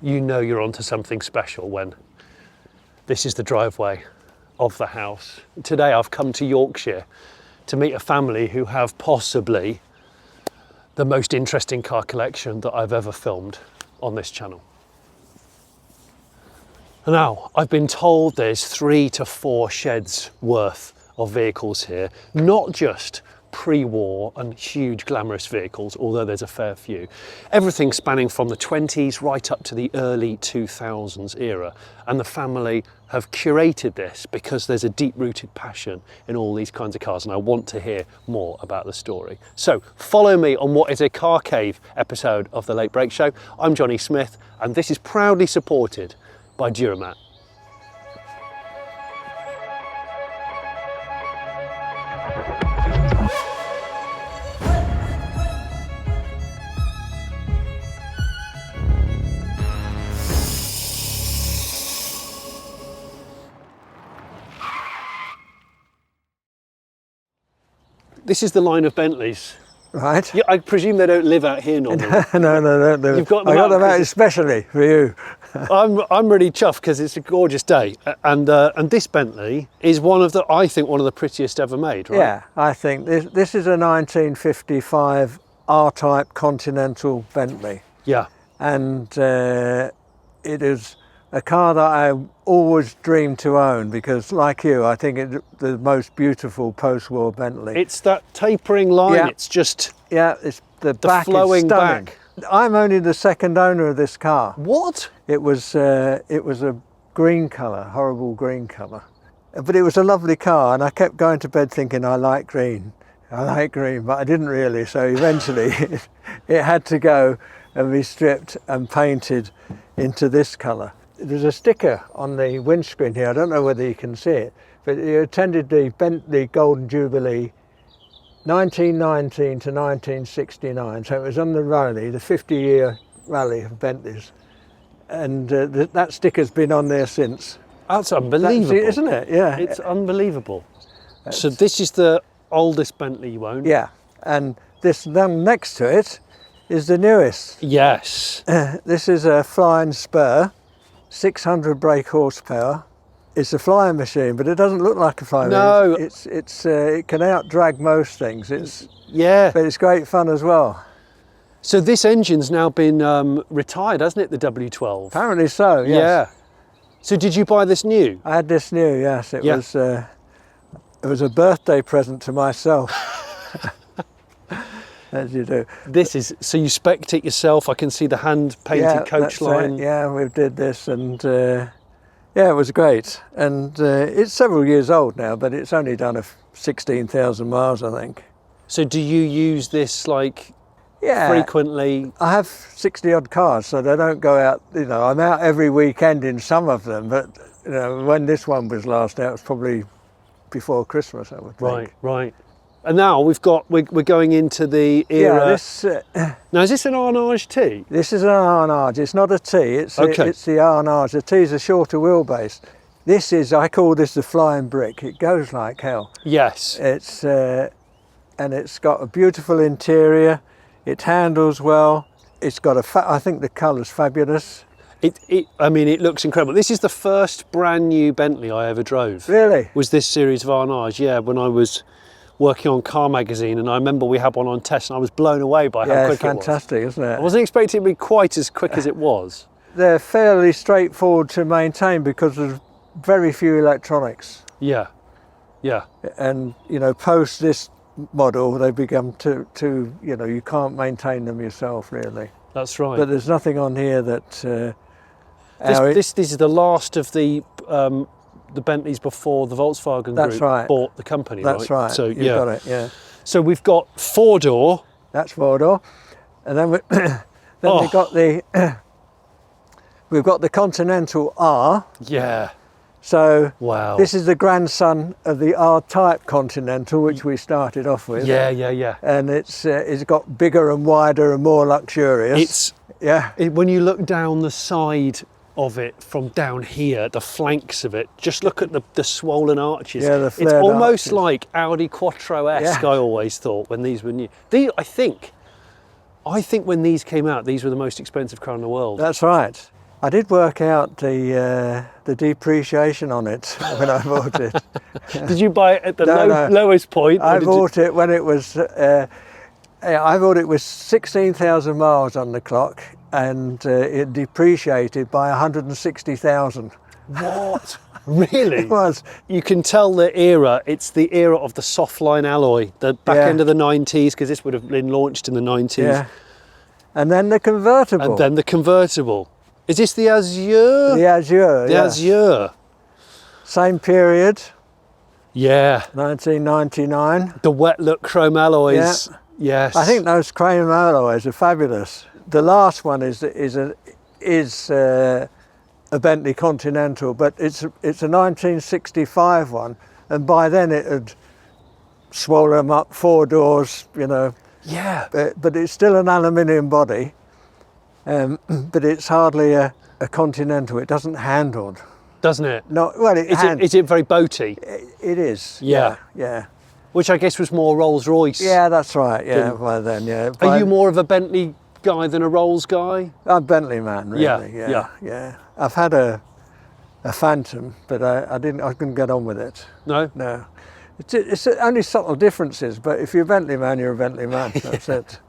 you know you're onto something special when this is the driveway of the house. Today I've come to Yorkshire to meet a family who have possibly the most interesting car collection that I've ever filmed on this channel. Now, I've been told there's 3 to 4 sheds worth of vehicles here, not just pre-war and huge glamorous vehicles, although there's a fair few. Everything spanning from the 20s right up to the early 2000s era. And the family have curated this because there's a deep-rooted passion in all these kinds of cars, and I want to hear more about the story. So follow me on what is a car cave episode of The Late Break Show. I'm Jonny Smith, and this is proudly supported by Duramat. This is the line of Bentleys. Right. Yeah, I presume they don't live out here normally. No. You've got them I got out them out especially for you. I'm really chuffed because it's a gorgeous day, and this Bentley is one of the prettiest ever made, right? Yeah, I think this is a 1955 R-Type Continental Bentley. Yeah. And it is a car that I always dreamed to own because, like you, I think it's the most beautiful post-war Bentley. It's that tapering line. Yeah. It's just it's the back flowing is stunning. back. I'm only the second owner of this car. What? It was a green colour, horrible green colour, but it was a lovely car, and I kept going to bed thinking I like green, but I didn't really. So eventually, it had to go and be stripped and painted into this colour. There's a sticker on the windscreen here. I don't know whether you can see it, but it attended the Bentley Golden Jubilee 1919 to 1969. So it was on the rally, the 50-year rally of Bentleys. And that sticker's been on there since. That's unbelievable. Isn't it? Yeah. It's unbelievable. So this is the oldest Bentley you own? Yeah. And this then next to it is the newest. Yes. This is a flying spur. 600 brake horsepower. It's a flying machine, but it doesn't look like a flying machine. It can out-drag most things. But it's great fun as well. So this engine's now been retired, hasn't it, the W12? Apparently so, yes. Yeah. So did you buy this new? I had this new, yes. It was a birthday present to myself. As you do. So you spec'd it yourself. I can see the hand-painted coach line. Yeah, we did this, and it was great. And it's several years old now, but it's only done 16,000 miles, I think. So do you use this frequently? I have 60 odd cars, so they don't go out. I'm out every weekend in some of them, but when this one was last out, it was probably before Christmas, I would think. Right. And now we're going into the era. Now is this an Arnage T? This is an Arnage. It's not a T. It's the Arnage. The T is a shorter wheelbase. I call this the flying brick. It goes like hell. Yes. And it's got a beautiful interior. It handles well. It's got I think the colour's fabulous. It looks incredible. This is the first brand new Bentley I ever drove. Really? Was this series of Arnage? Yeah, when I was working on Car Magazine, and I remember we had one on test, and I was blown away by how quick it was. It's fantastic, isn't it? I wasn't expecting it to be quite as quick as it was. They're fairly straightforward to maintain because there's very few electronics. Yeah. And post this model, they become too you can't maintain them yourself really. That's right. But there's nothing on here that. This is the last of the Bentleys before the Volkswagen Group bought the company, right? That's right. So You've got it, yeah. So we've got 4-door. That's 4-door, and then we've got the Continental R. Yeah. So wow. This is the grandson of the R-Type Continental, which we started off with. Yeah. And it's got bigger and wider and more luxurious. When you look down the side of it from down here, the flanks of it, just look at the swollen arches. Yeah, it's almost like Audi Quattro-esque. I always thought when these were new. I think when these came out, these were the most expensive car in the world. That's right. I did work out the depreciation on it when I bought it. Did you buy it at the No. lowest point? I bought it when it was. I thought it was 16,000 miles on the clock, and it depreciated by 160,000. What? Really? It was. You can tell the era. It's the era of the soft line alloy, the back Yeah. end of the 90s, because this would have been launched in the 90s. Yeah. And then the convertible. And then the convertible. Is this the Azure? The Azure. The yeah. Azure. Same period, Yeah. 1999. The wet look chrome alloys. Yeah. Yes. I think those chrome alloys are fabulous. The last one is a Bentley Continental, but it's a 1965 one, and by then it had swollen up 4 doors, you know. Yeah. But it's still an aluminium body, but it's hardly a Continental. It doesn't handle. Doesn't it? No, well, Is it very boaty? it is. Yeah. Yeah. Which I guess was more Rolls Royce. Yeah, that's right. Yeah, by then, yeah. Are you more of a Bentley guy than a Rolls guy? I'm a Bentley man, really. Yeah. I've had a Phantom, but I couldn't get on with it. No? No. It's only subtle differences, but if you're a Bentley man, you're a Bentley man. That's it.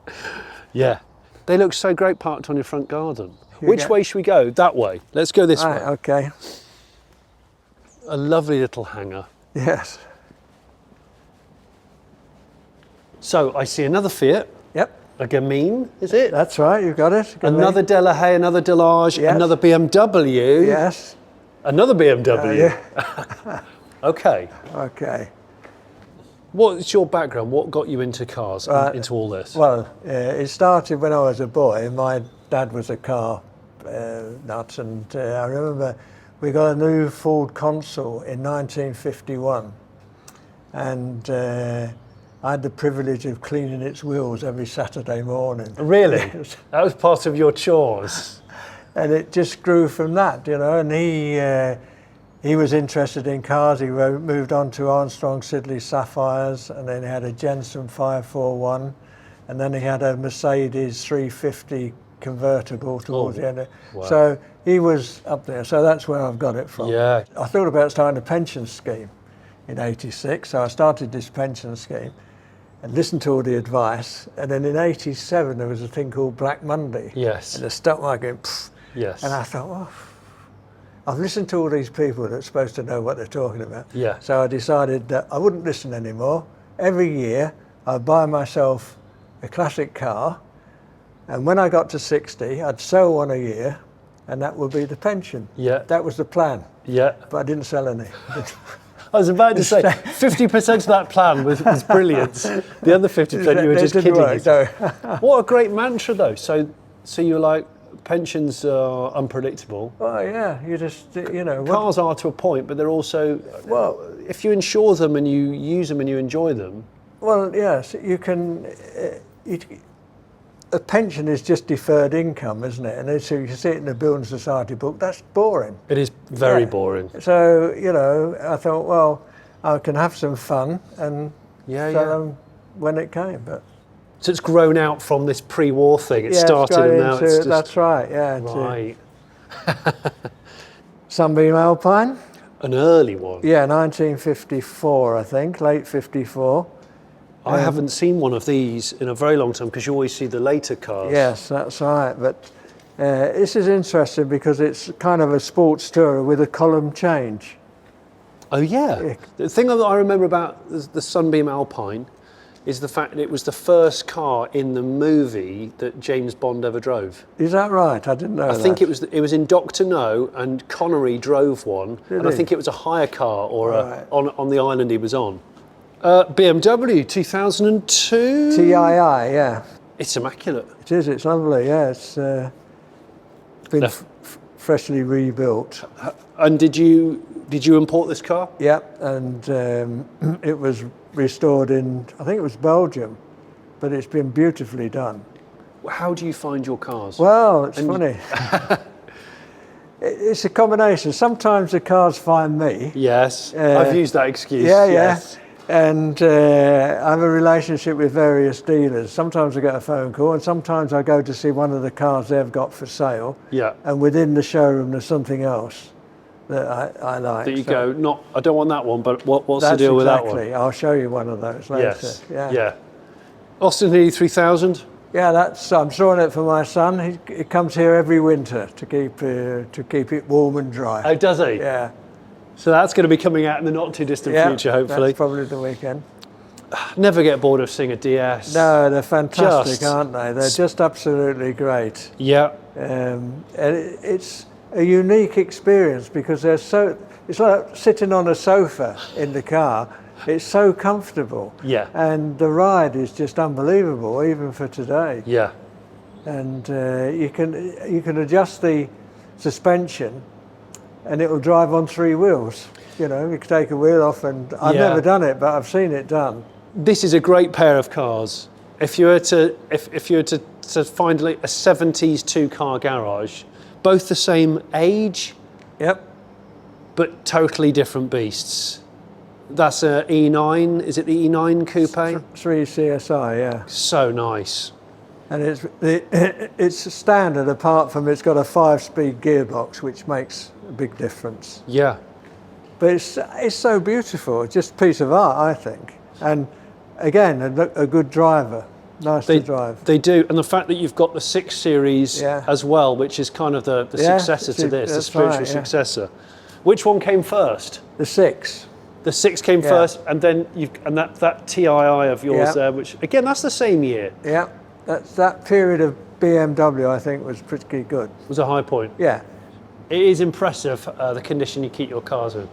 Yeah. They look so great parked on your front garden. You Which get- way should we go? That way. Let's go this Right, way. okay. A lovely little hangar. Yes. So I see another Fiat, Yep. a Gamine, is it? That's right. You've got it. Good Another name. Delage, another Delage, Yes. another BMW, Yes. another BMW. Yeah. Okay. Okay. What's your background? What got you into cars, Right. into all this? Well, it started when I was a boy. My dad was a car nut, and I remember we got a new Ford Consul in 1951, and I had the privilege of cleaning its wheels every Saturday morning. Really? Yes. That was part of your chores? And it just grew from that, you know. And he was interested in cars. He moved on to Armstrong Siddeley Sapphires, and then he had a Jensen 541, and then he had a Mercedes 350 convertible towards the end. Wow. So he was up there. So that's where I've got it from. Yeah. I thought about starting a pension scheme in '86, so I started this pension scheme and listened to all the advice. And then in '87 there was a thing called Black Monday. Yes. And the stock market. Pfft, Yes. and I thought, well, I've listened to all these people that are supposed to know what they're talking about. Yeah. So I decided that I wouldn't listen anymore. Every year I'd buy myself a classic car, and when I got to 60, I'd sell one a year, and that would be the pension. Yeah. That was the plan, Yeah. but I didn't sell any. I was about to say 50% of that plan was brilliant. The other 50% you were It just didn't kidding work, yourself. no. What a great mantra though. So you're like, pensions are unpredictable. Well, yeah, you just, you know. Cars are to a point, but they're also, Well, if you insure them and you use them and you enjoy them. well, yes, you can. A pension is just deferred income, isn't it? And so you see it in the Building Society book. That's boring. It is very Yeah. boring. So, you know, I thought, well, I can have some fun and Yeah, sell yeah. them when it came. But So it's grown out from this pre-war thing. It yeah, started going and now into- it's just... that's right, yeah. Right. Sunbeam Alpine, An early one. yeah, 1954, I think, late 54. I haven't seen one of these in a very long time because you always see the later cars. Yes, that's right. But this is interesting because it's kind of a sports tourer with a column change. Oh yeah. Yeah. The thing that I remember about the Sunbeam Alpine is the fact that it was the first car in the movie that James Bond ever drove. Is that right? I didn't know I that. think it was in Doctor No, and Connery drove one, Did and I he? think it was a hire car or Right. on the island he was on. BMW 2002. TII, yeah. It's immaculate. It is, it's lovely, yeah. It's been No. freshly rebuilt. And did you import this car? Yep, and it was restored in, I think it was Belgium, but it's been beautifully done. How do you find your cars? Well, it's And- funny. It's a combination. Sometimes the cars find me. Yes, Uh, I've used that excuse. Yeah, yeah. Yes. And I have a relationship with various dealers. Sometimes I get a phone call, and sometimes I go to see one of the cars they've got for sale. Yeah. And within the showroom, there's something else that I like. That you go, I don't want that one, but what's the deal with that one? Exactly. I'll show you one of those later. Yes. Yeah. Austin Healey 3000. Yeah, I'm storing it for my son. He comes here every winter to keep it warm and dry. Oh, does he? Yeah. So that's going to be coming out in the not too distant future, hopefully. That's probably the weekend. Never get bored of seeing a DS. No, they're fantastic, aren't they? They're just absolutely great. Yeah. And it's a unique experience because it's like sitting on a sofa in the car. It's so comfortable. Yeah. And the ride is just unbelievable, even for today. Yeah. And you can adjust the suspension, and it will drive on 3 wheels. You know, you can take a wheel off, and I've never done it, but I've seen it done. This is a great pair of cars. If you were to find like a 70s 2-car garage, both the same age, Yep. but totally different beasts. That's a E9. Is it the E9 coupe? 3 CSI, yeah. So nice. And it's standard, apart from it's got a 5-speed gearbox, which makes a big difference. Yeah. But it's so beautiful. It's just a piece of art, I think. And again, a good driver. Nice to drive. They do, and the fact that you've got the 6 Series as well, which is kind of the successor to this, the spiritual successor. Which one came first? The 6. The 6 came first, and then that TII of yours there, which again, that's the same year. Yeah, that period of BMW, I think, was pretty good. Was a high point. Yeah. It is impressive the condition you keep your cars in.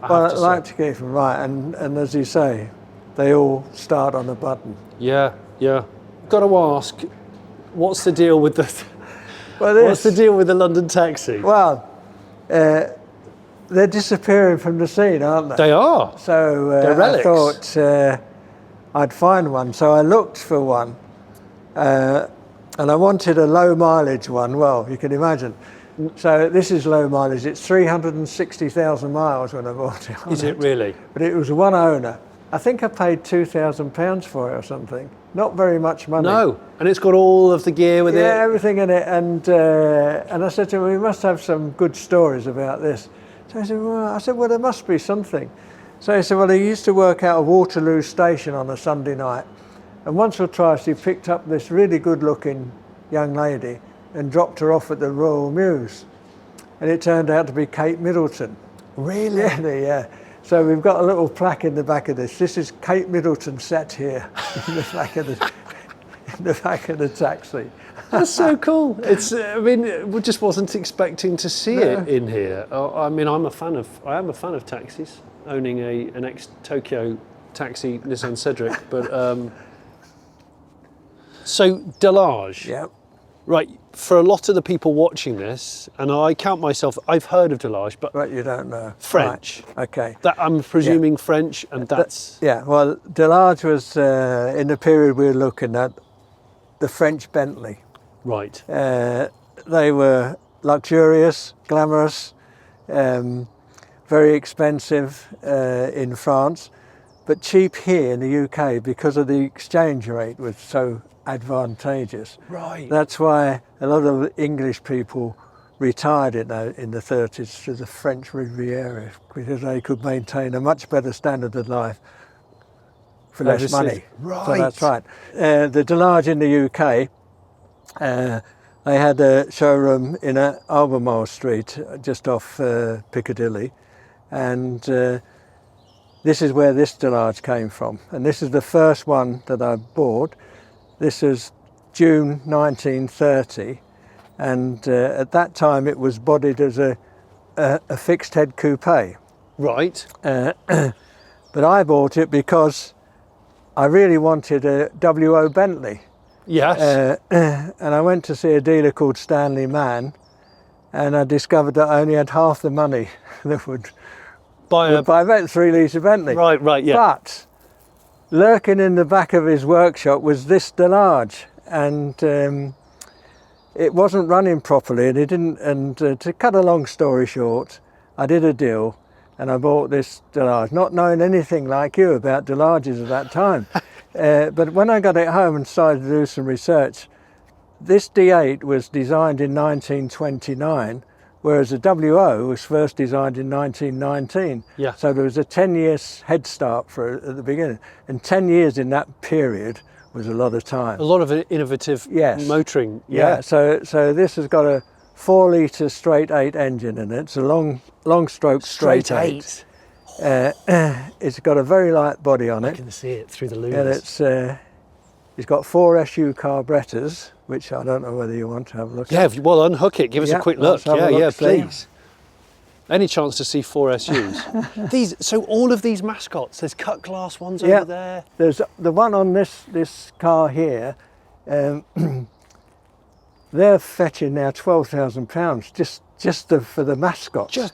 I like to keep them right, and as you say, they all start on a button. Yeah, yeah. Got to ask, what's the deal with the? What's the deal with the London taxi? Well, they're disappearing from the scene, aren't they? They are. So they're relics. I thought I'd find one, so I looked for one, and I wanted a low mileage one. Well, you can imagine. So this is low mileage. It's 360,000 miles when I bought it. Is it really? But it was one owner. I think I paid £2,000 for it or something. Not very much money. No, and it's got all of the gear with it. Yeah, everything in it. And I said to him, we must have some good stories about this. So I said, well, there must be something. So he said, well, he used to work out of Waterloo Station on a Sunday night. And once or twice he picked up this really good-looking young lady and dropped her off at the Royal Mews. And it turned out to be Kate Middleton. Really? Yeah. So we've got a little plaque in the back of this. This is Kate Middleton sat here in the back of the taxi. That's so cool. It's. I mean, we just wasn't expecting to see it in here. I mean, I am a fan of taxis. Owning an ex-Tokyo taxi Nissan Cedric, but so Delage. Yeah. Right, for a lot of the people watching this, and I count myself, I've heard of Delage, but Right, you don't know. French. Right. Okay. That I'm presuming French, and that's well, Delage was in the period we were looking at, the French Bentley. right. They were luxurious, glamorous, very expensive in France, but cheap here in the UK because of the exchange rate was so advantageous. Right. That's why a lot of English people retired in the 30s to the French Riviera, because they could maintain a much better standard of life for less money. Right. So that's right. The Delage in the UK, they had a showroom in Albemarle Street, just off Piccadilly, and this is where this Delage came from. And this is the first one that I bought. This is June 1930, and at that time it was bodied as a fixed head coupe. Right. But I bought it because I really wanted a WO Bentley. Yes. And I went to see a dealer called Stanley Mann, and I discovered that I only had half the money that would buy a 3-litre Bentley. Right, yeah. But lurking in the back of his workshop was this Delage, and it wasn't running properly, and it didn't. And to cut a long story short, I did a deal, and I bought this Delage, not knowing anything like you about Delages at that time. But when I got it home and started to do some research, this D8 was designed in 1929, whereas the WO was first designed in 1919. Yeah. So there was a 10-year head start for it at the beginning, and 10 years in that period was a lot of time. A lot of innovative motoring. Yeah. So this has got a 4-litre straight 8 engine in it. It's a long stroke straight 8. It's got a very light body on it. I can see it through the louvers. And it's got 4 SU carburetors, which I don't know whether you want to have a look at. Yeah, well, unhook it. Give us a quick look. Yeah, please. Any chance to see 4 SUs? So all of these mascots, there's cut glass ones over there. There's the one on this car here. They're fetching now £12,000 just for the mascot. Just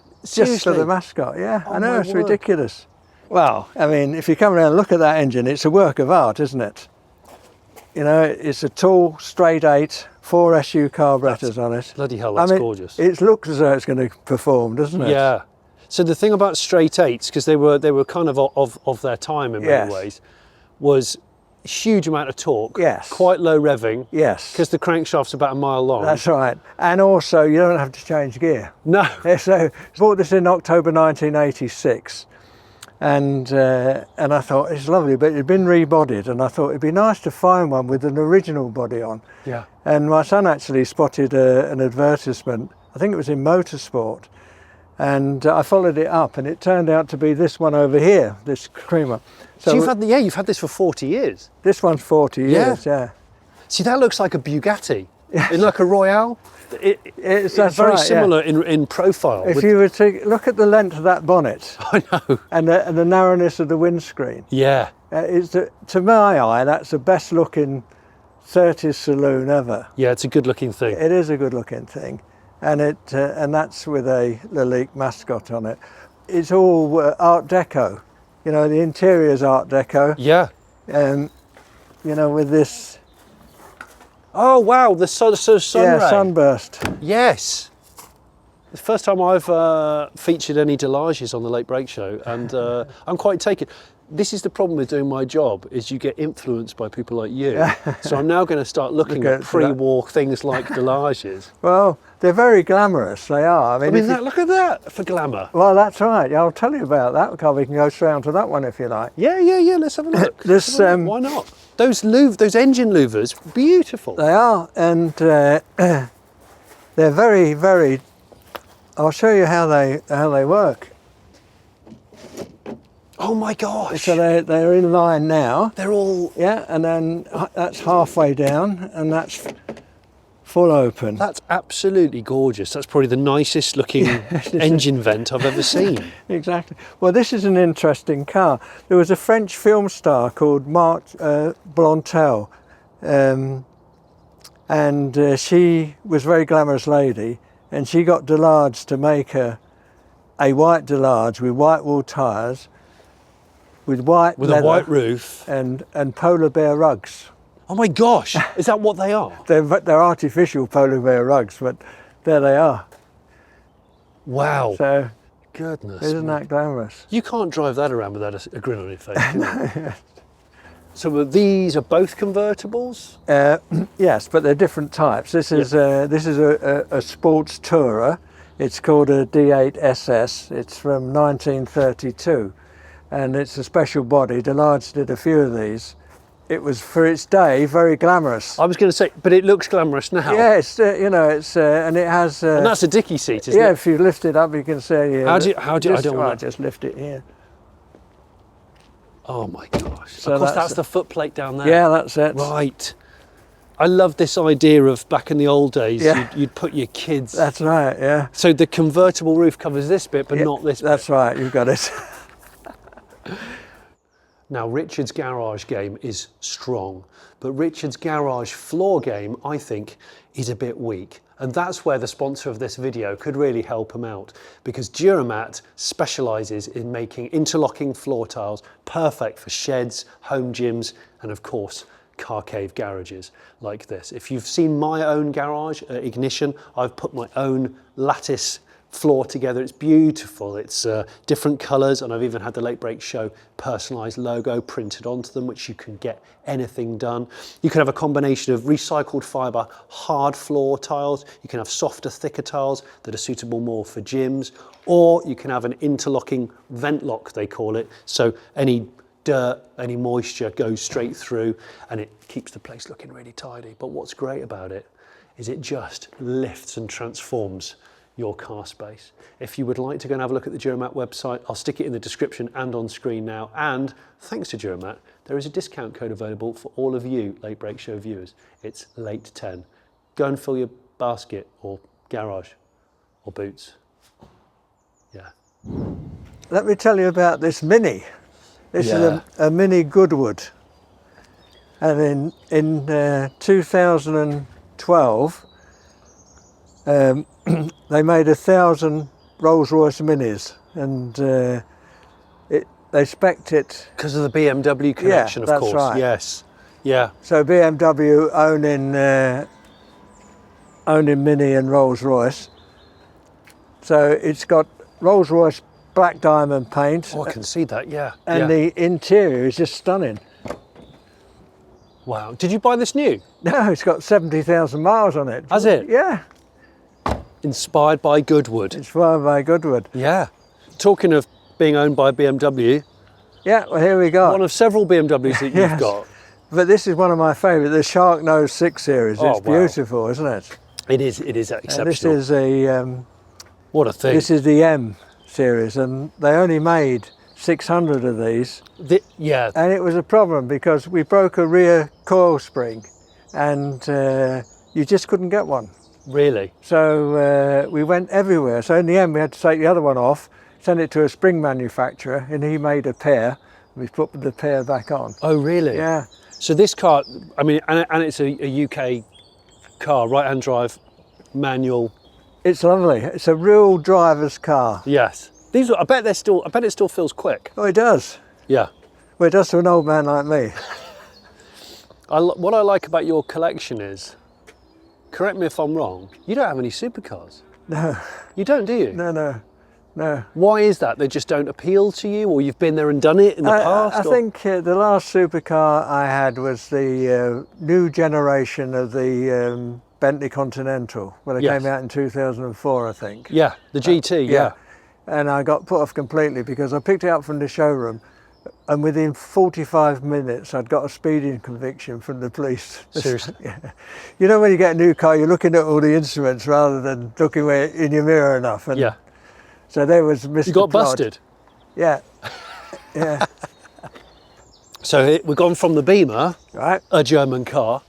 for the mascot, yeah. I know, it's ridiculous. Well, I mean, if you come around and look at that engine, it's a work of art, isn't it? You know, it's a tall, straight 8, 4 SU carburetors on it. Bloody hell, that's gorgeous. It looks as though it's going to perform, doesn't it? Yeah. So the thing about straight 8s, because they were kind of their time in many ways, was a huge amount of torque. Yes. Quite low revving. Yes. Because the crankshaft's about a mile long. That's right. And also, you don't have to change gear. No. So I bought this in October 1986. And I thought, it's lovely, but it'd been rebodied, and I thought it'd be nice to find one with an original body on. Yeah. And my son actually spotted an advertisement, I think it was in Motorsport, and I followed it up, and it turned out to be this one over here, this creamer. So you've had this for 40 years. This one's 40 years, yeah. See, that looks like a Bugatti, in like a Royale. It's very similar in profile. If you were to look at the length of that bonnet, I know, and the narrowness of the windscreen, to my eye, that's the best looking 30s saloon ever. Yeah, it's a good looking thing. It is a good looking thing, and and that's with a Lalique mascot on it. It's all Art Deco, you know, the interior's Art Deco. Yeah. You know, with this. Oh wow, the sun ray. Sunburst. Yes. The first time I've featured any Delages on the Late Break Show, and I'm quite taken. This is the problem with doing my job, is you get influenced by people like you. So I'm now going to start looking at pre-war things like Delages. Well, they're very glamorous, they are. I mean look at that for glamour. Well, that's right. I'll tell you about that car. We can go straight on to that one if you like. Yeah, let's have a look. Why not? Those engine louvers, beautiful. They are, and they're very, very. I'll show you how they work. Oh my gosh! So they're in line now. They're all and then that's halfway down, and that's full open. That's absolutely gorgeous. That's probably the nicest looking engine vent I've ever seen. Exactly. Well, this is an interesting car. There was a French film star called Marc Blantel, and she was a very glamorous lady, and she got Delage to make a white Delage with white wool tyres, with a white roof and polar bear rugs. Oh my gosh, is that what they are? They're artificial polar bear rugs, but there they are. Wow. So, goodness. Isn't that glamorous? You can't drive that around without a grin on your face, can you? So these are both convertibles? Yes, but they're different types. This is a sports tourer. It's called a D8 SS. It's from 1932, and it's a special body. Delage did a few of these. It was, for its day, very glamorous. I was going to say, but it looks glamorous now. Yeah, it's and it has. And that's a dicky seat, isn't it? Yeah, if you lift it up, you can see. How do you? I don't want to just lift it here. Oh my gosh! So of course, that's the footplate down there. Yeah, that's it. Right. I love this idea of back in the old days. Yeah. You'd put your kids. That's right. Yeah. So the convertible roof covers this bit, but not this bit. That's right. You've got it. Now, Richard's garage game is strong, but Richard's garage floor game, I think, is a bit weak. And that's where the sponsor of this video could really help him out, because Duramat specialises in making interlocking floor tiles perfect for sheds, home gyms, and of course, car cave garages like this. If you've seen my own garage at Ignition, I've put my own lattice floor together. It's beautiful. It's different colours, and I've even had the Late Break Show personalised logo printed onto them, which you can get anything done. You can have a combination of recycled fibre hard floor tiles. You can have softer, thicker tiles that are suitable more for gyms, or you can have an interlocking vent lock, they call it. So any dirt, any moisture goes straight through, and it keeps the place looking really tidy. But what's great about it is it just lifts and transforms your car space. If you would like to go and have a look at the Duromat website, I'll stick it in the description and on screen now. And thanks to Duromat, there is a discount code available for all of you Late Break Show viewers. It's LATE10. Go and fill your basket or garage or boots. Yeah. Let me tell you about this Mini. This is a Mini Goodwood. And in 2012, they made 1,000 Rolls-Royce Minis, and they spec'd it because of the BMW connection, of course. Right. Yes, yeah. So BMW owning Mini and Rolls-Royce. So it's got Rolls-Royce black diamond paint. Oh, I can see that. Yeah. And the interior is just stunning. Wow. Did you buy this new? No, it's got 70,000 miles on it. Has it? Yeah. Inspired by Goodwood. Inspired by Goodwood. Yeah. Talking of being owned by BMW. Yeah, well, here we go. One of several BMWs that you've got. But this is one of my favourite, the Shark Nose 6 Series. It's beautiful, isn't it? It is exceptional. This is a... what a thing. This is the M series, and they only made 600 of these. Yeah. And it was a problem because we broke a rear coil spring, and you just couldn't get one. Really? So we went everywhere. So in the end, we had to take the other one off, send it to a spring manufacturer, and he made a pair. We put the pair back on. Oh, really? Yeah. So this car, I mean, and it's a UK car, right-hand drive, manual. It's lovely. It's a real driver's car. Yes. These, I bet it still feels quick. Oh, it does. Yeah. Well, it does to an old man like me. What I like about your collection is, correct me if I'm wrong, you don't have any supercars. No. You don't, do you? No. Why is that? They just don't appeal to you, or you've been there and done it in the past? I think the last supercar I had was the new generation of the Bentley Continental, when it came out in 2004, I think. Yeah, the GT, yeah. And I got put off completely because I picked it up from the showroom, and within 45 minutes I'd got a speeding conviction from the police. Seriously? Yeah. You know, when you get a new car, you're looking at all the instruments rather than looking in your mirror enough. And yeah. So there was Mr. You got Plod. busted? Yeah. Yeah. So we've gone from the Beamer, Right. a German car,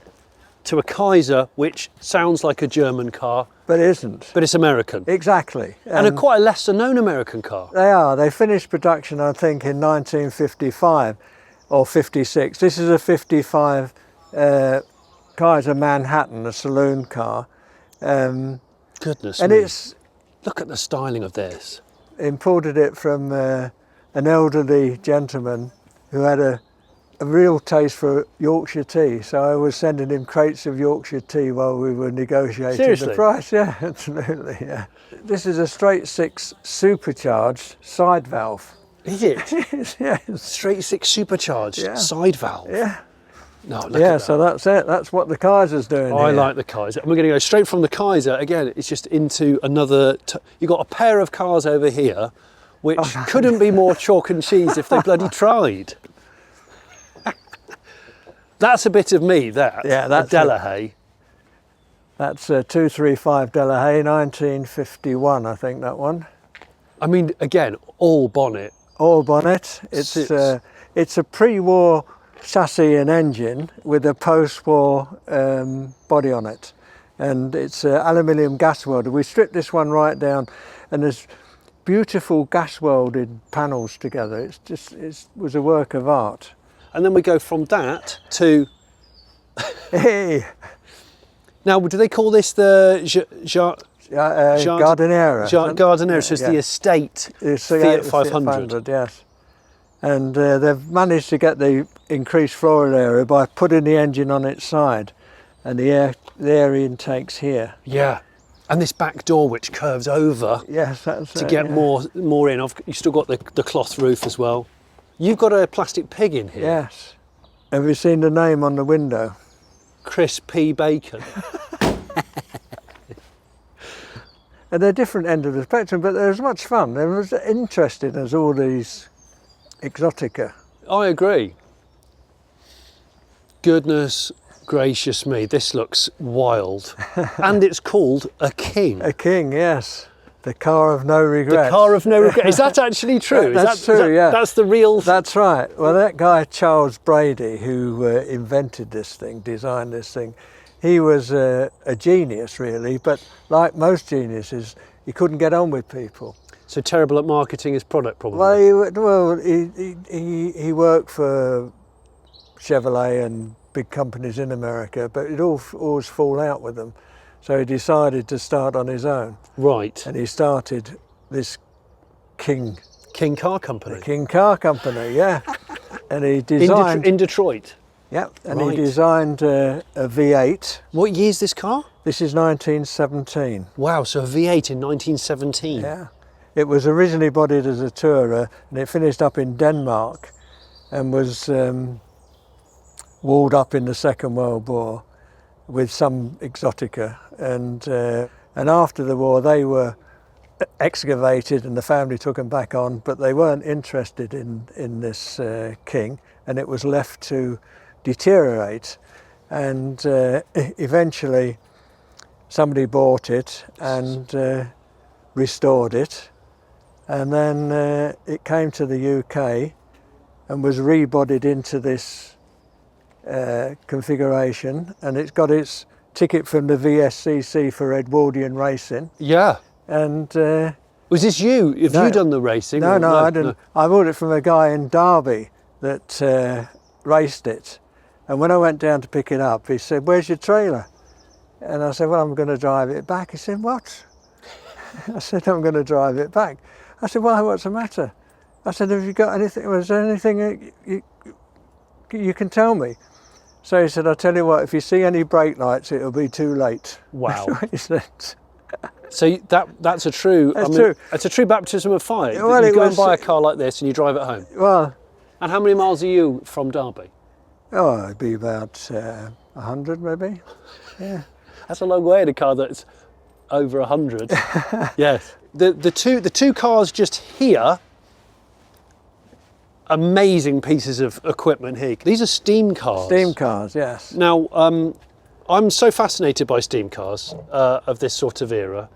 to a Kaiser, which sounds like a German car, But it isn't. but it's American. Exactly. And quite a lesser known American car. They are. They finished production, I think, in 1955 or 56. This is a 55 Kaiser Manhattan, a saloon car. Goodness And me. Look at the styling of this. Imported it from an elderly gentleman who had a real taste for Yorkshire tea. So I was sending him crates of Yorkshire tea while we were negotiating Seriously? the price. Yeah, absolutely, yeah. This is a straight six supercharged side valve. Is it? Yes. Straight six supercharged side valve. Yeah. No, look at Yeah, that. so that's it. That's what the Kaiser's doing. I here. like the Kaiser. And we're going to go straight from the Kaiser. Again, it's just into another... You've got a pair of cars over here, which couldn't be more chalk and cheese if they bloody tried. That's a bit of me, that. Yeah, that's a Delage. That's a 235 Delage, 1951, I think, that one. I mean, again, all bonnet. All bonnet. It's a pre-war chassis and engine with a post-war body on it, and it's aluminium gas welded. We stripped this one right down, and there's beautiful gas welded panels together. It was a work of art. And then we go from that to... Hey. Now, do they call this the Gardeniera. Gardeniera, so it's the estate Fiat 500. Yes. And they've managed to get the increased floor area by putting the engine on its side, and the air intakes here. Yeah. And this back door which curves over Yes, that's to get more in. You've still got the cloth roof as well. You've got a plastic pig in here. Yes. Have you seen the name on the window? Chris P. Bacon. And they're different end of the spectrum, but they're as much fun. They're as interesting as all these exotica. I agree. Goodness gracious me, this looks wild. And it's called a King. A King, yes. The car of no regret. The car of no regret. Is that actually true? That's true, yeah. That's the real... That's right. Well, that guy, Charles Brady, who invented this thing, designed this thing, he was a genius, really, but like most geniuses, he couldn't get on with people. So terrible at marketing his product, probably? Well, he worked for Chevrolet and big companies in America, but it always fall out with them. So he decided to start on his own. Right. And he started this King Car Company. King Car Company, yeah. And he designed... In Detroit? Yep, and Right. he designed a V8. What year is this car? This is 1917. Wow, so a V8 in 1917. Yeah. It was originally bodied as a Tourer, and it finished up in Denmark and was walled up in the Second World War with some exotica. And after the war, they were excavated and the family took them back on, but they weren't interested in this King, and it was left to deteriorate. And eventually somebody bought it and restored it, and then it came to the UK and was rebodied into this configuration, and it's got its ticket from the VSCC for Edwardian racing. Yeah. And was this you? Have no, you done the racing? No, I didn't. I bought it from a guy in Derby that raced it. And when I went down to pick it up, he said, "Where's your trailer?" And I said, "Well, I'm going to drive it back." He said, "What?" I said, "I'm going to drive it back." I said, "Why, what's the matter?" I said, "Have you got anything, was there anything you can tell me?" So he said, "I'll tell you what, if you see any brake lights, it'll be too late." Wow. That's what he said. So that's a true... True. It's a true baptism of fire. Well, you it go and was- buy a car like this and you drive it home. Well, And how many miles are you from Derby? oh, it'd be about 100 maybe. Yeah. That's a long way in a car that's over 100. Yes. The two cars just here, amazing pieces of equipment here. These are steam cars. Steam cars, yes. Now, I'm so fascinated by steam cars of this sort of era.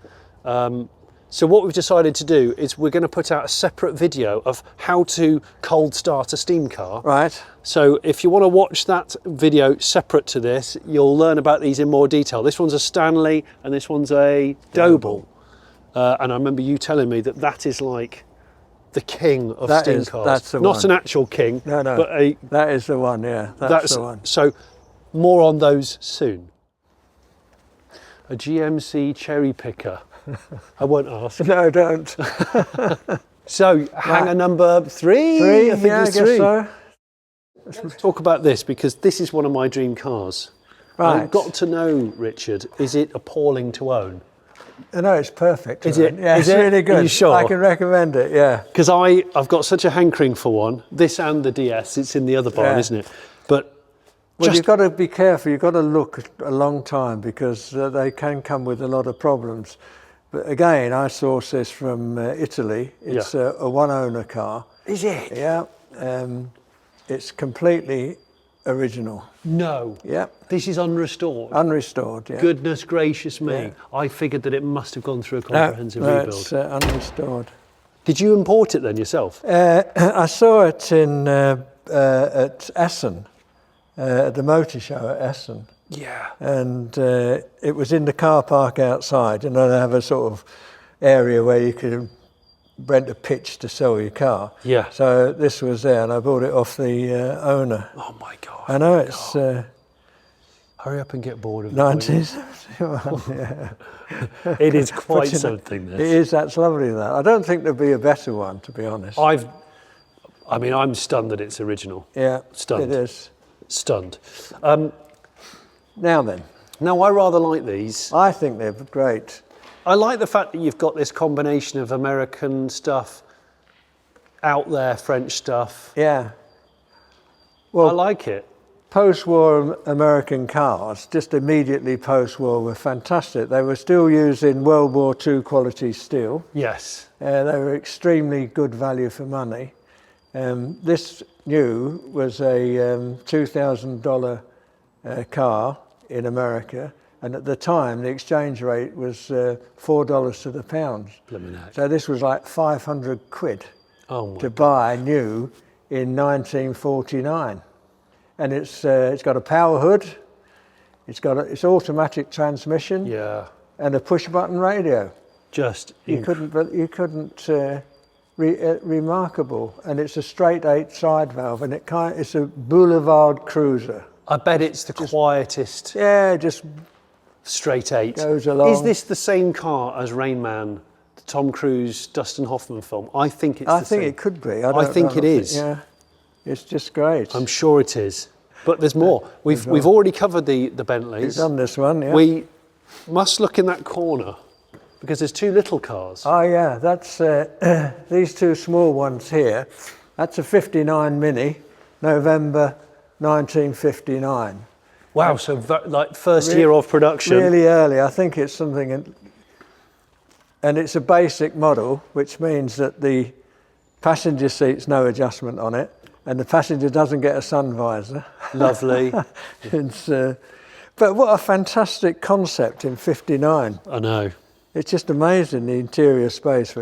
So what we've decided to do is we're going to put out a separate video of how to cold start a steam car. Right. So if you want to watch that video separate to this, you'll learn about these in more detail. This one's a Stanley and this one's a Doble. And I remember you telling me that that is like the king of steam cars. That's the Not one. an actual king, No, no. but a... That is the one, yeah. That's the one. So more on those soon. A GMC cherry picker. I won't ask. No, don't. So hanger number three? Three? I think Yeah, I it's guess three. so. Let's talk about this because this is one of my dream cars. Right. I've got to know, Richard, is it appalling to own? No, it's perfect. Is it? Yeah, Is it's it? really good. Are you sure? I can recommend it, yeah. Because I've got such a hankering for one. This and the DS, it's in the other barn, Yeah. isn't it? But Well, just you've got to be careful. You've got to look a long time because they can come with a lot of problems. But again, I sourced this from Italy. It's a one-owner car. is it? Yeah. It's completely original. No. Yeah. This is unrestored. Unrestored, yeah. Goodness gracious me. Yeah. I figured that it must have gone through a No, comprehensive rebuild. it's unrestored. Did you import it then yourself? I saw it at Essen, at the motor show at Essen. Yeah. And it was in the car park outside, and they have a sort of area where you could rent a pitch to sell your car. Yeah. So this was there, and I bought it off the owner. Oh my God. I know it's Hurry up and get bored of it. 1971. Yeah. It is quite But, you know, something, It this. is. That's lovely. That I don't think there'll be a better one, to be honest. I mean, I'm stunned that it's original. Yeah, Stunned. it is. Stunned. Now then, Now, I rather like these. I think they're great. I like the fact that you've got this combination of American stuff, out there French stuff. Yeah. I Well, like it. post-war American cars, just immediately post-war, were fantastic. They were still using World War II quality steel. Yes. They were extremely good value for money. This new was a $2,000 car in America, and at the time the exchange rate was $4 to the pound. Blimmin' heck. So this was like 500 quid Oh my to buy new in 1949. And it's got a power hood, it's automatic transmission, Yeah. and a push button radio. Just Remarkable. And it's a straight 8 side valve, and it's a boulevard cruiser. I bet it's the quietest Yeah, just straight 8. goes along. Is this the same car as Rain Man, the Tom Cruise, Dustin Hoffman film? I think it's the same. it could be. I think it is. Yeah, it's just great. I'm sure it is. But there's more. We've already covered the Bentleys. We've done this one, yeah. We must look in that corner because there's 2 little cars. Oh yeah, that's these 2 small ones here. That's a 59 Mini, November 1959. Wow, so like first year of production. Really early. I think it's something, and it's a basic model, which means that the passenger seat's no adjustment on it, and the passenger doesn't get a sun visor. Lovely. It's, but what a fantastic concept in '59. I know. It's just amazing, the interior space.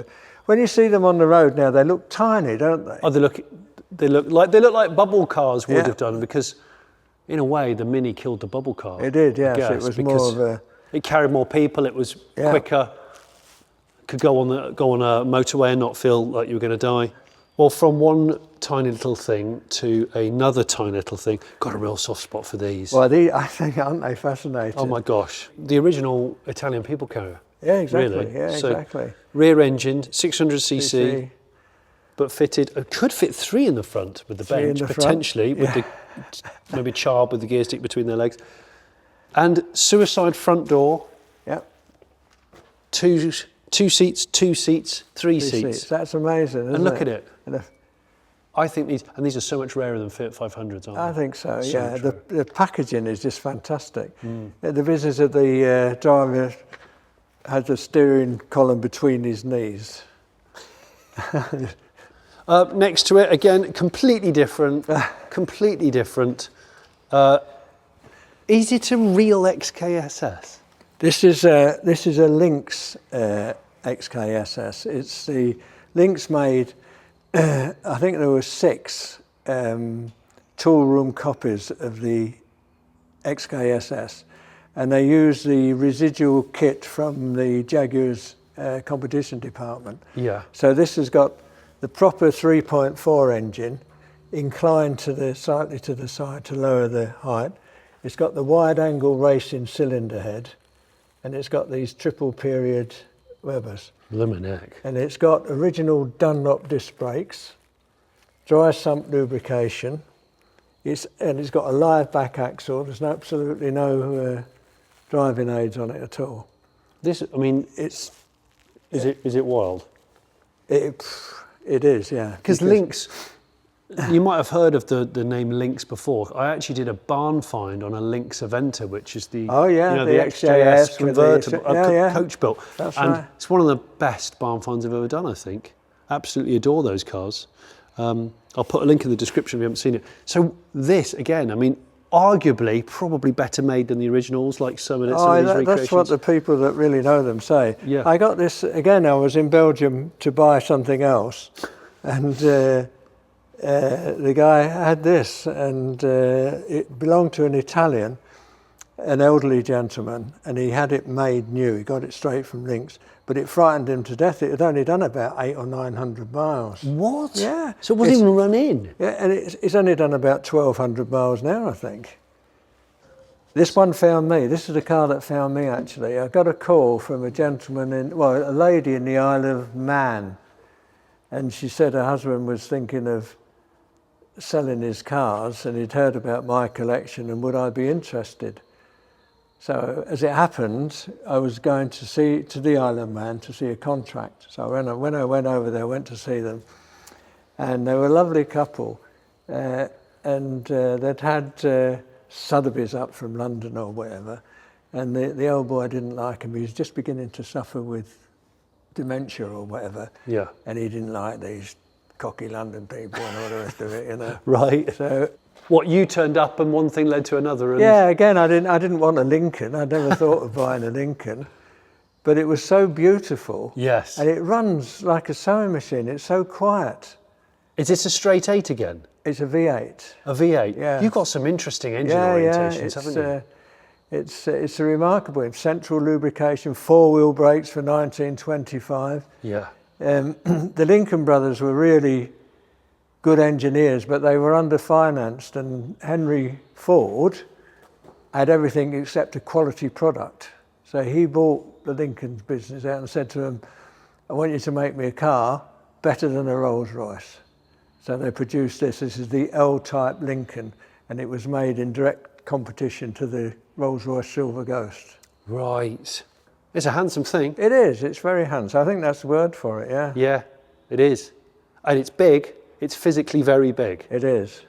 When you see them on the road now, they look tiny, don't they? Oh, they look like bubble cars would Yeah. have done, because in a way the Mini killed the bubble car. It did, I yes. It guess, was because more of a... it carried more people. It was Yeah. quicker. Could go on a motorway and not feel like you were going to die. Well, from one tiny little thing to another tiny little thing, got a real soft spot for these. Well, I think, aren't they fascinating? Oh my gosh, the original Italian people carrier. Yeah, exactly. Really. Yeah, So, exactly. rear engined, 600cc, CC. but fitted. It could fit 3 in the front with the 3 in bench the front, potentially, with the maybe charb with the gear stick between their legs, and suicide front door. Yep. Two seats, 3 3 seats. That's amazing, isn't it? And look at it. And if- I think these are so much rarer than Fiat 500s, aren't they? I think so, So yeah. true. The packaging is just fantastic. The business of the driver had the steering column between his knees. Next to it, again, completely different. Completely different. Is it a real XKSS? This is a Lynx XKSS. It's the Lynx made. I think there were 6 tool room copies of the XKSS, and they used the residual kit from the Jaguar's competition department. Yeah. So this has got the proper 3.4 engine, inclined slightly to the side to lower the height. It's got the wide angle racing cylinder head, and it's got these triple period Webers. Blimmin' heck. And it's got original Dunlop disc brakes, dry sump lubrication. It's got a live back axle. There's absolutely no driving aids on it at all. This, I mean, is it wild? It is, yeah. Because Lynx, you might have heard of the name Lynx before. I actually did a barn find on a Lynx Aventa, which is the the XJS XJS with convertible, the- coach built. That's and right. it's one of the best barn finds I've ever done, I think. Absolutely adore those cars. I'll put a link in the description if you haven't seen it. So this, again, I mean, arguably probably better made than the originals, like some of these recreations. That's what the people that really know them say. Yeah. I got this, again, I was in Belgium to buy something else, and the guy had this, and it belonged to an Italian, an elderly gentleman, and he had it made new. He got it straight from Lynx, but it frightened him to death. It had only done about 800 or 900 miles. What? Yeah. So it wasn't even run in? Yeah, and it's only done about 1,200 miles now, I think. This one found me. This is the car that found me, actually. I got a call from a gentleman a lady in the Isle of Man, and she said her husband was thinking of selling his cars, and he'd heard about my collection, and would I be interested? So as it happened, I was going to the Isle of Man to see a contract. So when I went over there, I went to see them, and they were a lovely couple, and they'd had Sotheby's up from London or whatever, and the old boy didn't like him. He was just beginning to suffer with dementia or whatever, Yeah. and he didn't like these cocky London people and all the rest of it, you know. Right. So What, you turned up and one thing led to another? And... yeah, again, I didn't want a Lincoln. I'd never thought of buying a Lincoln, but it was so beautiful. Yes. And it runs like a sewing machine. It's so quiet. Is this a straight 8 again? It's a V8. A V8? Yeah. You've got some interesting engine Yeah, orientations, haven't you? It's a remarkable central lubrication, 4-wheel brakes for 1925. Yeah. The Lincoln brothers were really good engineers, but they were underfinanced, and Henry Ford had everything except a quality product. So he bought the Lincoln business out and said to them, I want you to make me a car better than a Rolls Royce. So they produced this. This is the L-type Lincoln, and it was made in direct competition to the Rolls Royce Silver Ghost. Right. It's a handsome thing. It is. It's very handsome. I think that's the word for it, yeah. Yeah, it is. And it's big. It's physically very big. It is.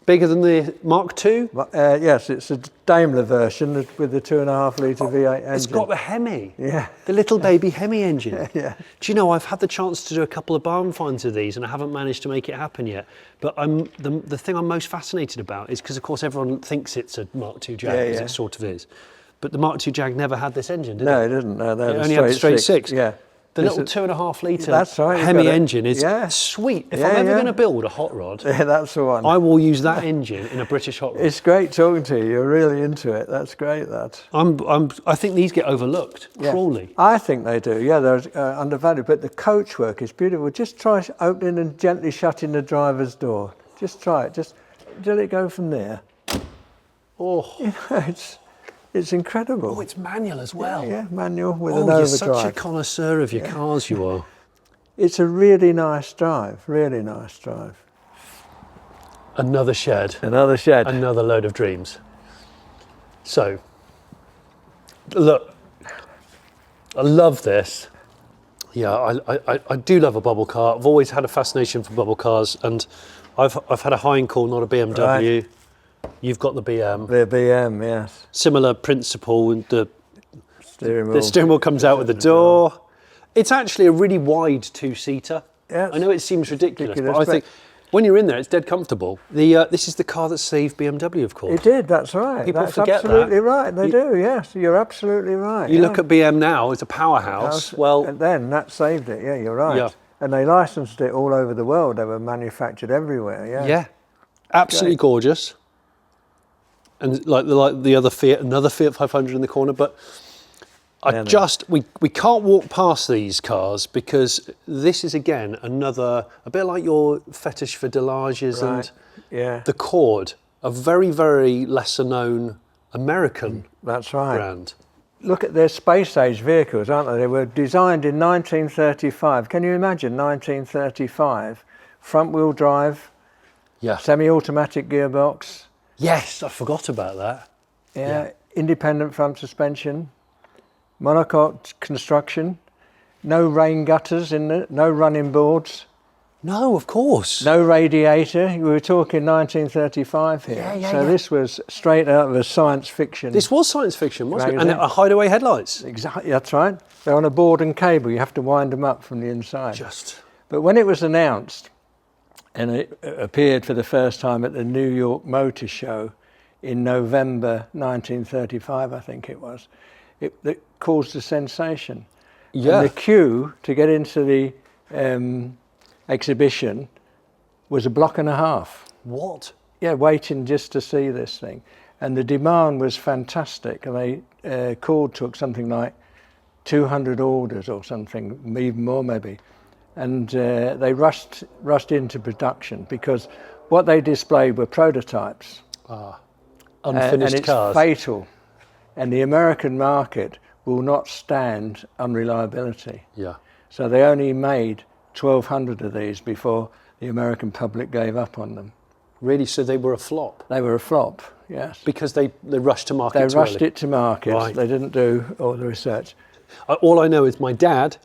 Bigger than the Mark II? Yes, it's a Daimler version with the 2.5 litre V8 engine. It's got the Hemi. Yeah. The little baby Hemi engine. Yeah. Do you know, I've had the chance to do a couple of barn finds of these and I haven't managed to make it happen yet. But the thing I'm most fascinated about is because, of course, everyone thinks it's a Mark II Jag, as it sort of is. But the Mark II Jag never had this engine, did it? No, it didn't. No, It only had the straight six. Yeah. The little 2.5 litre That's right, Hemi engine is yeah. sweet. If Yeah, I'm ever yeah. going to build a hot rod, Yeah, that's the one. I will use that engine in a British hot rod. It's great talking to you. You're really into it. That's great, that. I think these get overlooked cruelly. I think they do. Yeah, they're undervalued. But the coach work is beautiful. Just try opening and gently shutting the driver's door. Just try it. Just let it go from there. Oh, You know, it's incredible. oh, it's manual as well. Yeah, manual with an Oh, you're overdrive. such a connoisseur of your cars, you are. It's a really nice drive. Really nice drive. Another shed. Another shed. Another load of dreams. So, look, I love this. Yeah, I do love a bubble car. I've always had a fascination for bubble cars, and I've had a Heinkel, not a BMW. Right. You've got the BM. The BM, yes. Similar principle. The Steering wheel. steering wheel comes out with the door. It's actually a really wide two-seater. Yes. I know it seems ridiculous, but I Ridiculous, think when you're in there, it's dead comfortable. This is the car that saved BMW, of course. It did, that's right. People That's forget that. absolutely right. They do, yes. You're absolutely right. You look at BM now, it's a powerhouse. Well, and then that saved it, yeah, you're right. Yeah. And they licensed it all over the world. They were manufactured everywhere, yeah. yeah, absolutely gorgeous. And like the other Fiat, another Fiat 500 in the corner, but we can't walk past these cars because this is again a bit like your fetish for Delages Right. and the Cord, a very, very lesser known American That's right. brand. Look at their space age vehicles, aren't they? They were designed in 1935. Can you imagine 1935? Front wheel drive, Yeah. semi-automatic gearbox, Yes, I forgot about that. independent front suspension, monocoque construction, no rain gutters in it, no running boards, No, of course. no radiator. We were talking 1935 here. Yeah. This was straight out of a science fiction. This was science fiction, wasn't it? Magazine. And hideaway headlights. Exactly, that's right. They're on a board and cable. You have to wind them up from the inside. Just. But when it was announced, and it appeared for the first time at the New York Motor Show in November 1935, I think it was, it caused a sensation. Yeah. And the queue to get into the exhibition was 1.5 blocks. What? Yeah, waiting just to see this thing. And the demand was fantastic. And they took something like 200 orders or something, even more maybe. And they rushed into production because what they displayed were prototypes. Unfinished and it's cars. fatal. And the American market will not stand unreliability. Yeah. So they only made 1,200 of these before the American public gave up on them. Really? So they were a flop? They were a flop, yes. Because they rushed to market They too rushed early? it to market. Right. They didn't do all the research. All I know is my dad,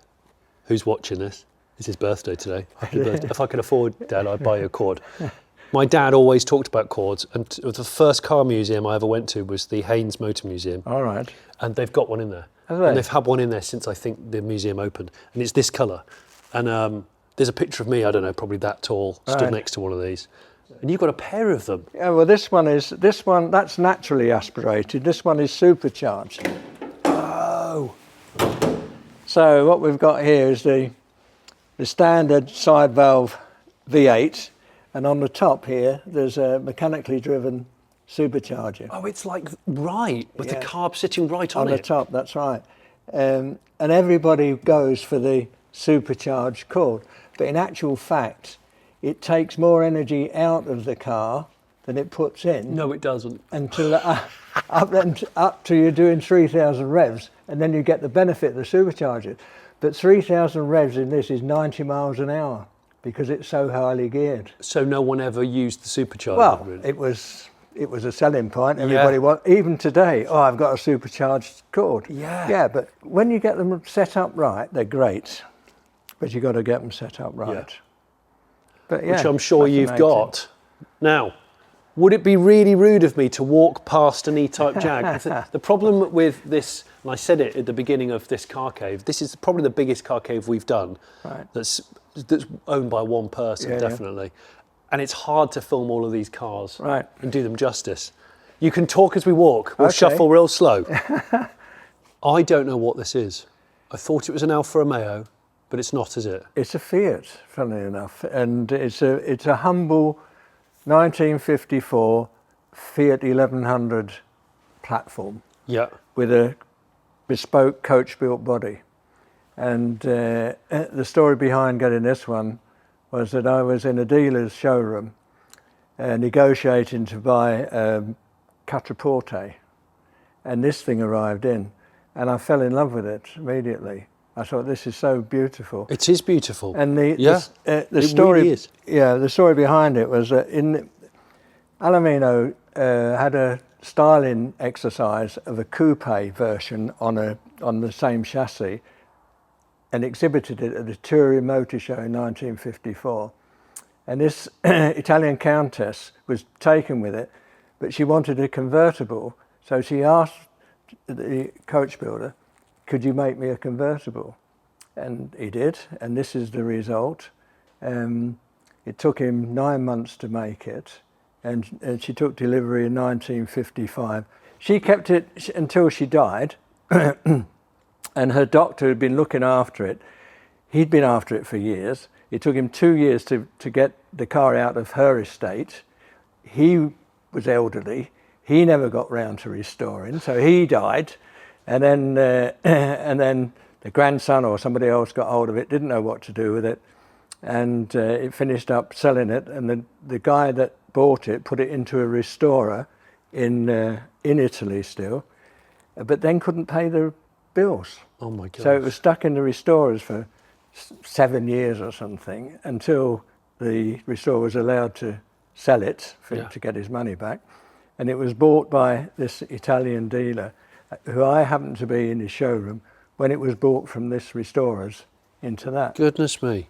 who's watching this, it's his birthday today. Happy birthday. If I could afford, Dad, I'd buy you a Cord. My dad always talked about Cords, and the first car museum I ever went to was the Haynes Motor Museum. All right. And they've got one in there. Have they? And they've had one in there since I think the museum opened. And it's this colour. And there's a picture of me, I don't know, probably that tall, stood Right. next to one of these. And you've got a pair of them. Yeah, well, this one, that's naturally aspirated. This one is supercharged. Oh. So what we've got here is the standard side valve V8, and on the top here, there's a mechanically driven supercharger. Oh, it's like right, with Yeah. the carb sitting right on On the it. top, that's right. And everybody goes for the supercharged Cord. But in actual fact, it takes more energy out of the car than it puts in. No, it doesn't. Until up to you're doing 3,000 revs, and then you get the benefit of the supercharger. But 3,000 revs in this is 90 miles an hour because it's so highly geared. So no one ever used the supercharger? Well, really? it was a selling point. Everybody even today, oh, I've got a supercharged Cord. Yeah. Yeah, but when you get them set up right, they're great. But you've got to get them set up right. Yeah. But yeah, Which I'm sure you've fascinating. got. Now, would it be really rude of me to walk past an E-Type Jag? The problem with this, and I said it at the beginning of this car cave, this is probably the biggest car cave we've done. Right. That's owned by one person, Yeah, definitely. And it's hard to film all of these cars Right. and do them justice. You can talk as we walk. We'll Okay. shuffle real slow. I don't know what this is. I thought it was an Alfa Romeo, but it's not, is it? It's a Fiat, funnily enough, and it's a humble 1954 Fiat 1100 platform Yeah. with a bespoke coach-built body. And the story behind getting this one was that I was in a dealer's showroom negotiating to buy a Quattroporte, and this thing arrived in, and I fell in love with it immediately. I thought, this is so beautiful. It is beautiful. And the It story, really is. yeah, the story behind it was that Alumino had a styling exercise of a coupe version on the same chassis, and exhibited it at the Turin Motor Show in 1954. And this Italian countess was taken with it, but she wanted a convertible, so she asked the coach builder, could you make me a convertible? And he did, and this is the result. It took him 9 months to make it, and she took delivery in 1955. She kept it until she died, and her doctor had been looking after it. He'd been after it for years. It took him 2 years to get the car out of her estate. He was elderly. He never got round to restoring, so he died. And then the grandson or somebody else got hold of it, didn't know what to do with it, and it finished up selling it. And the guy that bought it put it into a restorer in Italy still, but then couldn't pay the bills. Oh my God. So it was stuck in the restorers for 7 years or something until the restorer was allowed to sell it to get his money back. And it was bought by this Italian dealer, who I happened to be in his showroom when it was bought from this restorers into that. Goodness me.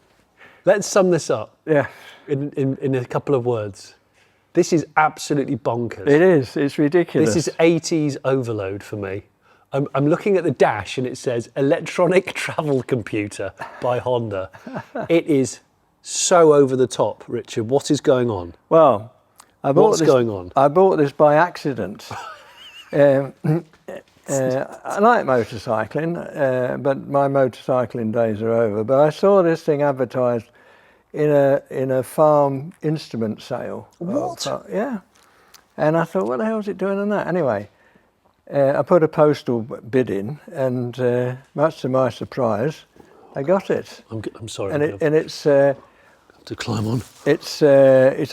Let's sum this up Yeah, in a couple of words. This is absolutely bonkers. it is. It's ridiculous. This is 80s overload for me. I'm looking at the dash and it says electronic travel computer by Honda. It is so over the top, Richard. What is going on? Well, I bought What's this, going on? I bought this by accident. I like motorcycling, but my motorcycling days are over. But I saw this thing advertised in a farm instrument sale. What? Yeah. And I thought, what the hell is it doing in that? Anyway, I put a postal bid in, and much to my surprise, I got it. I'm sorry. And I it's have to climb on. it's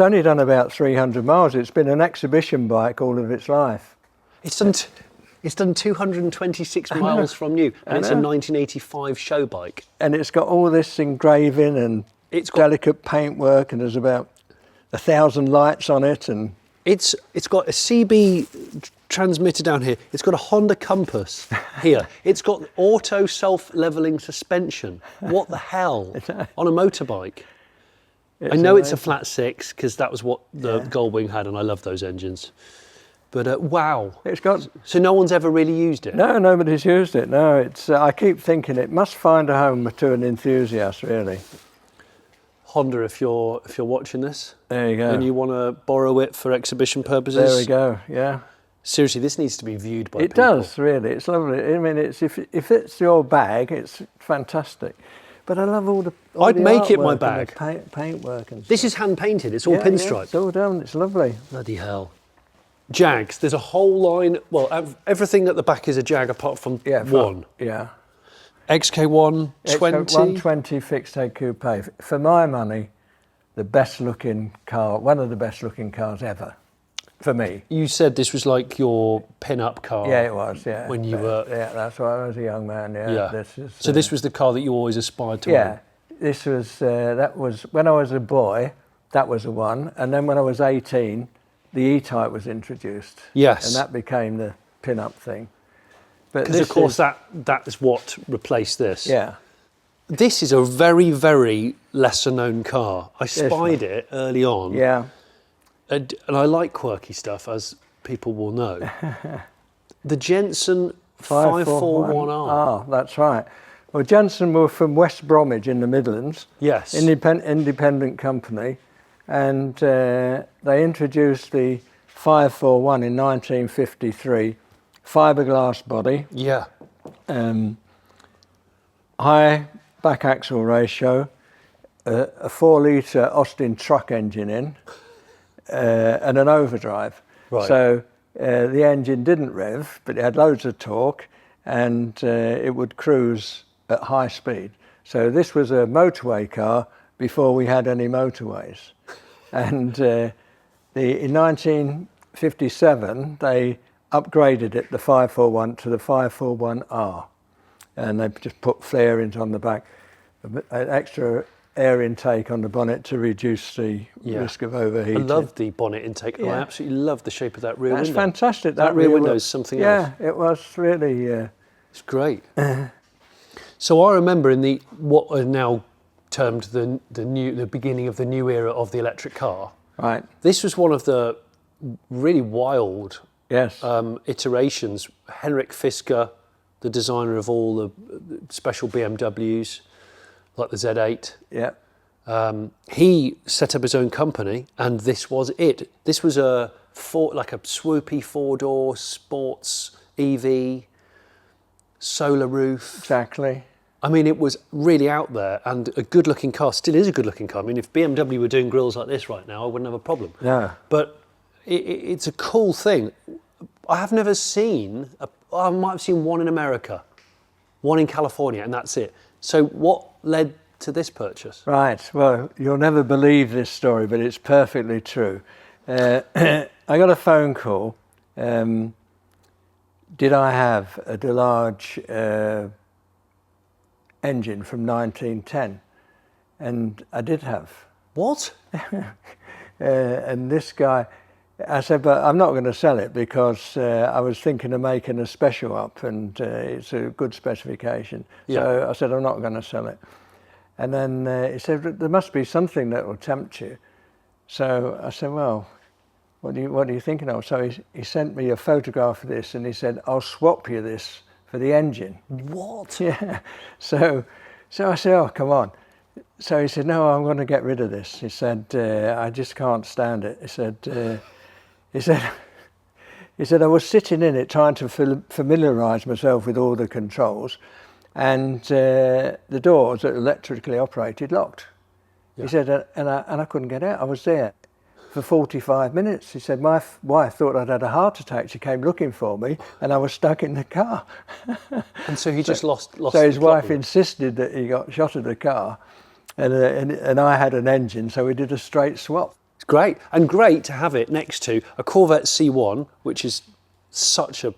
only done about 300 miles. It's been an exhibition bike all of its life. It's done 226 miles from you, and it's a 1985 show bike. And it's got all this engraving and It's got- delicate paintwork, and there's about 1,000 lights on it, and It's got a CB transmitter down here. It's got a Honda Compass here. It's got auto self-leveling suspension. What the hell? On a motorbike. I know it's a flat six because that was what the Goldwing had, and I love those engines. But wow. it's got. So no one's ever really used it? No, nobody's used it. No, it's. I keep thinking it must find a home to an enthusiast, really. Honda, if you're watching this, There you go. and you want to borrow it for exhibition purposes, There we go. Yeah. seriously, this needs to be viewed by It people. does, really. It's lovely. I mean, it's if it's your bag, it's fantastic. But I love all the. I'd make it my bag. Paintwork and This is hand painted. It's all pinstripe. it's all done. It's lovely. Bloody hell. Jags. There's a whole line. Well, everything at the back is a Jag apart from one. Yeah. XK1 20. 120 fixed head coupe. For my money, the best looking car. One of the best looking cars ever. For me. You said this was like your pin-up car. Yeah, it was. Yeah. When you were. Yeah, that's why I was a young man. Yeah. Yeah. This was the car that you always aspired to. Yeah. This was. That was when I was a boy. That was the one. And then when I was 18, the E-Type was introduced. Yes. And that became the pin-up thing. But Because of course that is what replaced this. Yeah. This is a very, very lesser known car. I spied it early on. Yeah. And I like quirky stuff, as people will know. The Jensen 541R. Ah, that's right. Well, Jensen were from West Bromwich in the Midlands. Yes. Independent company. And they introduced the 541 in 1953. Fiberglass body. Yeah. High back axle ratio. A 4-litre Austin truck engine in. And an overdrive. Right. So the engine didn't rev, but it had loads of torque, and it would cruise at high speed. So this was a motorway car before we had any motorways. And in 1957, they upgraded it, the 541, to the 541R. And they just put flarings on the back, an extra air intake on the bonnet to reduce the risk of overheating. I love the bonnet intake. Yeah. I absolutely love the shape of that rear That's window. fantastic. That rear window is something else. Yeah, it was really. It's great. So I remember in what are now termed the beginning of the new era of the electric car. Right. This was one of the really wild Yes. iterations. Henrik Fisker, the designer of all the special BMWs, like the Z8. Yeah. He set up his own company, and this was it. This was like a swoopy 4-door sports EV, solar roof. Exactly. I mean, it was really out there, and a good-looking car. Still is a good-looking car. I mean, if BMW were doing grills like this right now, I wouldn't have a problem. No. But it's a cool thing. I have never seen. I might have seen one in America, one in California, and that's it. So what led to this purchase? Right. Well, you'll never believe this story, but it's perfectly true. I got a phone call. Did I have a Delage engine from 1910? And I did have. What? And this guy, I said, but I'm not going to sell it because I was thinking of making a special up, and it's a good specification. Yeah. So I said, I'm not going to sell it. And then he said, there must be something that will tempt you. So I said, well, what are you thinking of? So he sent me a photograph of this, and he said, I'll swap you this for the engine. What? Yeah. So I said, oh, come on. So he said, no, I'm going to get rid of this. He said, I just can't stand it. He said, I was sitting in it trying to familiarise myself with all the controls, and the doors that electrically operated locked. Yeah. He said, and I couldn't get out. I was there for 45 minutes. He said, my wife thought I'd had a heart attack. She came looking for me, and I was stuck in the car. And so he just lost. So his wife insisted that he got shot at the car, and I had an engine, so we did a straight swap. It's great, and great to have it next to a Corvette C1, which is such an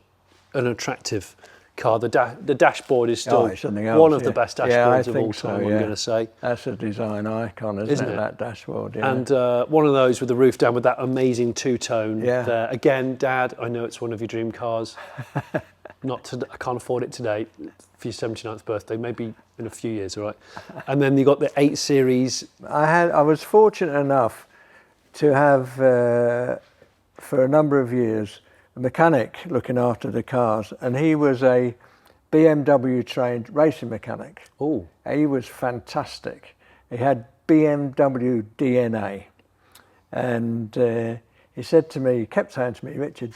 attractive car. The dashboard is still it's something else, one of the yeah. best Yeah, I dashboards of all think so, time, I'm yeah. going to say. That's a design icon, isn't it? That dashboard, yeah. And one of those with the roof down with that amazing two-tone Yeah. there. Again, Dad, I know it's one of your dream cars. I can't afford it today for your 79th birthday, maybe in a few years, all right? And then you got the 8 Series. I was fortunate enough to have, for a number of years, a mechanic looking after the cars, and he was a BMW trained racing mechanic. Oh. He was fantastic. He had BMW DNA, and he said to me, he kept saying to me, Richard,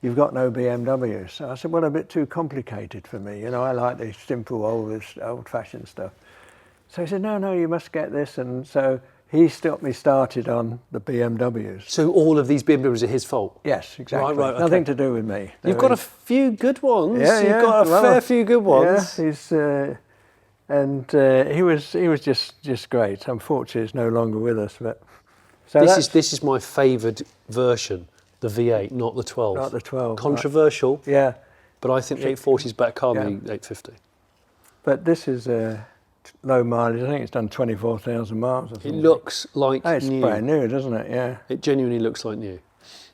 you've got no BMW. So I said, well, a bit too complicated for me. You know, I like the simple, old-fashioned stuff. So he said, no, you must get this. And so he got me started on the BMWs. So all of these BMWs are his fault? Yes, exactly. Right, okay. Nothing to do with me. You've got a few good ones. Yeah, You've got a fair few good ones. Yeah, he was just great. Unfortunately, he's no longer with us. But so this is my favoured version, the V8, not the 12. Not the 12. Controversial. Right. Yeah. But I think the 840 is a better car than the 850. But this is low mileage. I think it's done 24,000 miles. Or something. It looks like it's new. brand new, doesn't it? Yeah. It genuinely looks like new.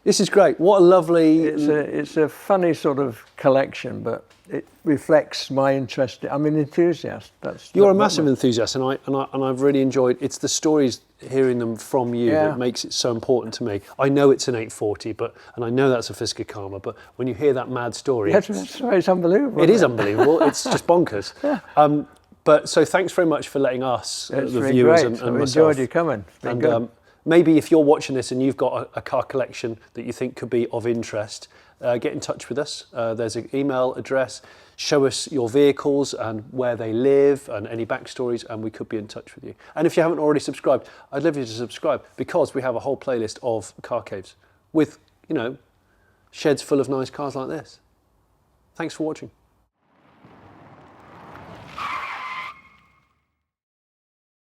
This is great. What a lovely... It's a funny sort of collection, but it reflects my interest. I'm an enthusiast. You're a massive enthusiast, and I've really enjoyed. It's the stories, hearing them from you, that makes it so important to me. I know it's an 840, and I know that's a Fisker Karma, but when you hear that mad story, it's unbelievable. It is unbelievable. It's just bonkers. Yeah. But so thanks very much for letting us, the viewers, and I've myself. enjoyed you coming. It's been good. Maybe if you're watching this and you've got a car collection that you think could be of interest, get in touch with us. There's an email address. Show us your vehicles and where they live and any backstories, and we could be in touch with you. And if you haven't already subscribed, I'd love you to subscribe, because we have a whole playlist of car caves with, sheds full of nice cars like this. Thanks for watching.